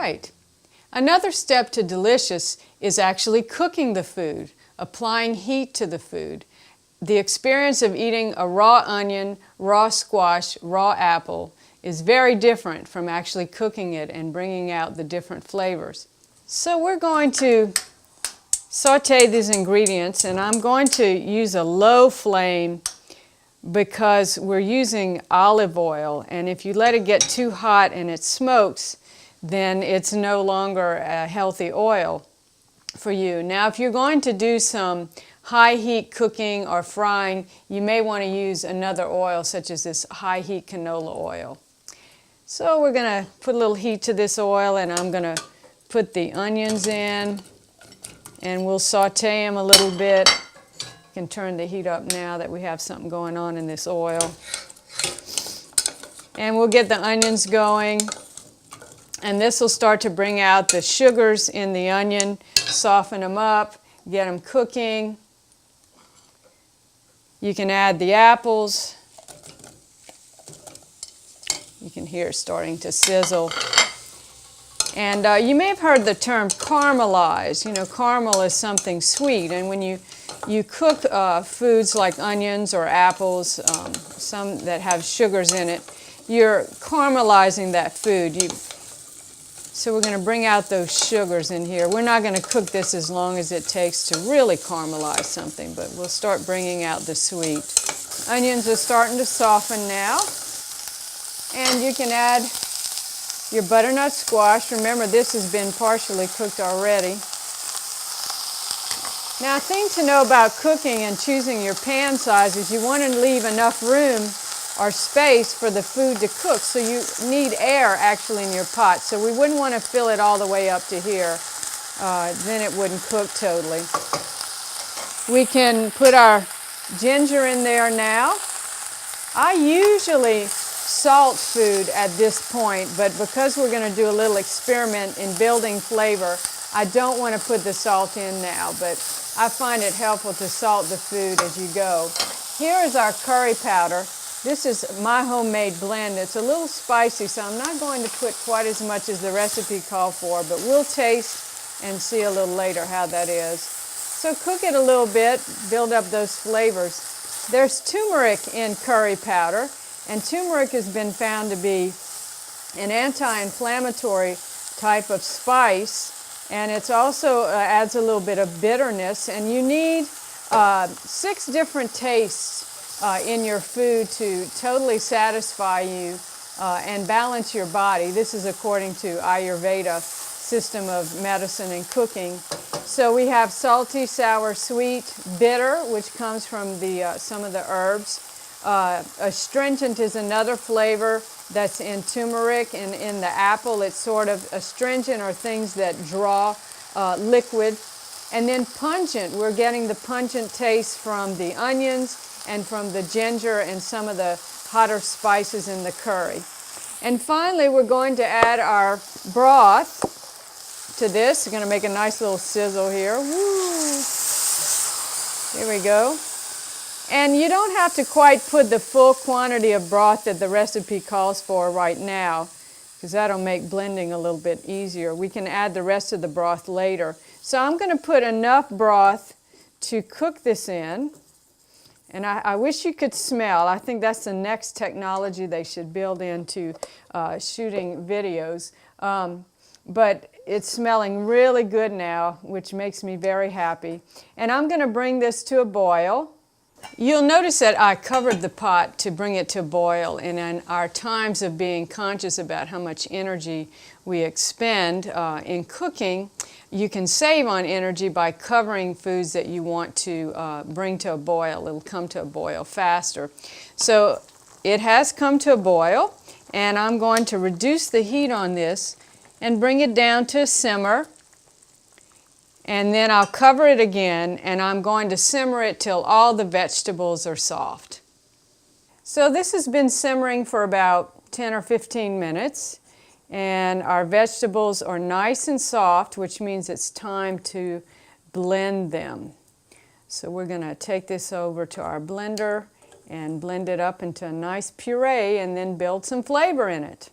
right. Another step to delicious is actually cooking the food, applying heat to the food. The experience of eating a raw onion, raw squash, raw apple is very different from actually cooking it and bringing out the different flavors. So we're going to saute these ingredients, and I'm going to use a low flame because we're using olive oil, and if you let it get too hot and it smokes, then it's no longer a healthy oil for you. Now, if you're going to do some high heat cooking or frying, you may want to use another oil such as this high heat canola oil. So we're going to put a little heat to this oil, and I'm going to put the onions in, and we'll saute them a little bit. You can turn the heat up now that we have something going on in this oil. And we'll get the onions going, and this will start to bring out the sugars in the onion, soften them up, get them cooking. You can add the apples. You can hear it starting to sizzle. And you may have heard the term caramelize. You know, caramel is something sweet, and when you cook foods like onions or apples, some that have sugars in it, you're caramelizing that food. So we're going to bring out those sugars in here. We're not going to cook this as long as it takes to really caramelize something, but we'll start bringing out the sweet. Onions are starting to soften now. And you can add your butternut squash. Remember, this has been partially cooked already. Now, a thing to know about cooking and choosing your pan size is you want to leave enough room or space for the food to cook. So you need air actually in your pot. So we wouldn't want to fill it all the way up to here. Then it wouldn't cook totally. We can put our ginger in there now. I usually salt food at this point, but because we're going to do a little experiment in building flavor, I don't want to put the salt in now, but I find it helpful to salt the food as you go. Here is our curry powder. This is my homemade blend. It's a little spicy, so I'm not going to put quite as much as the recipe called for, but we'll taste and see a little later how that is. So cook it a little bit, build up those flavors. There's turmeric in curry powder, and turmeric has been found to be an anti-inflammatory type of spice, and it also adds a little bit of bitterness, and you need 6 different tastes in your food to totally satisfy you and balance your body. This is according to Ayurveda system of medicine and cooking. So we have salty, sour, sweet, bitter, which comes from some of the herbs. Astringent is another flavor that's in turmeric, and in the apple it's sort of astringent, or things that draw liquid. And then pungent, we're getting the pungent taste from the onions and from the ginger and some of the hotter spices in the curry. And finally, we're going to add our broth to this. We're going to make a nice little sizzle here. Woo! Here we go. And you don't have to quite put the full quantity of broth that the recipe calls for right now, because that'll make blending a little bit easier. We can add the rest of the broth later. So I'm going to put enough broth to cook this in. And I wish you could smell. I think that's the next technology they should build into shooting videos. But it's smelling really good now, which makes me very happy. And I'm going to bring this to a boil. You'll notice that I covered the pot to bring it to a boil, and in our times of being conscious about how much energy we expend in cooking, you can save on energy by covering foods that you want to bring to a boil. It'll come to a boil faster. So it has come to a boil, and I'm going to reduce the heat on this and bring it down to a simmer. And then I'll cover it again, and I'm going to simmer it till all the vegetables are soft. So this has been simmering for about 10 or 15 minutes, and our vegetables are nice and soft, which means it's time to blend them. So we're going to take this over to our blender and blend it up into a nice puree, and then build some flavor in it.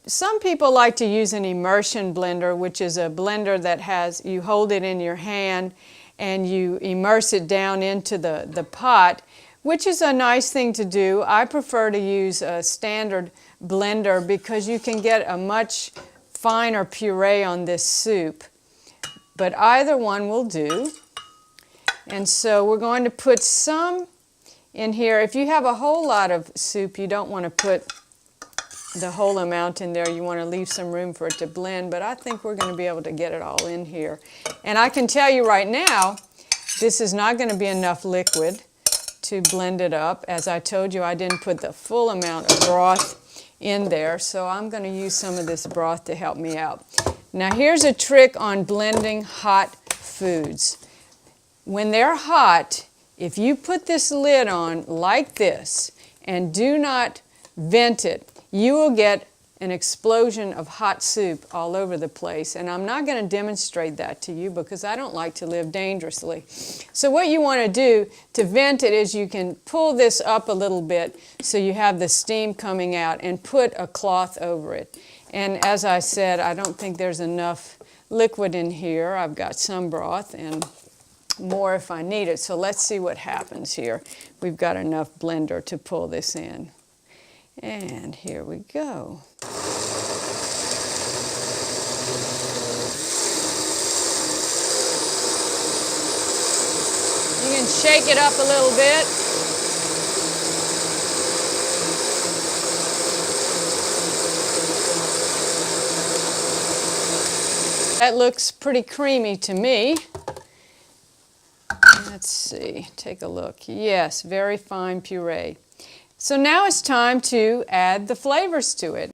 some people like to use an immersion blender, which is a blender that has, you hold it in your hand and you immerse it down into the pot, which is a nice thing to do. I prefer to use a standard blender because you can get a much finer puree on this soup. But either one will do. And so we're going to put some in here. If you have a whole lot of soup, you don't want to put the whole amount in there. You want to leave some room for it to blend, but I think we're going to be able to get it all in here. And I can tell you right now, this is not going to be enough liquid to blend it up. As I told you, I didn't put the full amount of broth in there, so I'm going to use some of this broth to help me out. Now here's a trick on blending hot foods. When they're hot, if you put this lid on like this and do not vent it, you will get an explosion of hot soup all over the place. And I'm not going to demonstrate that to you because I don't like to live dangerously. So what you want to do to vent it is you can pull this up a little bit so you have the steam coming out and put a cloth over it. And as I said, I don't think there's enough liquid in here. I've got some broth and more if I need it. So let's see what happens here. We've got enough blender to pull this in. And here we go. You can shake it up a little bit. That looks pretty creamy to me. Let's see, take a look. Yes, very fine puree. So now it's time to add the flavors to it.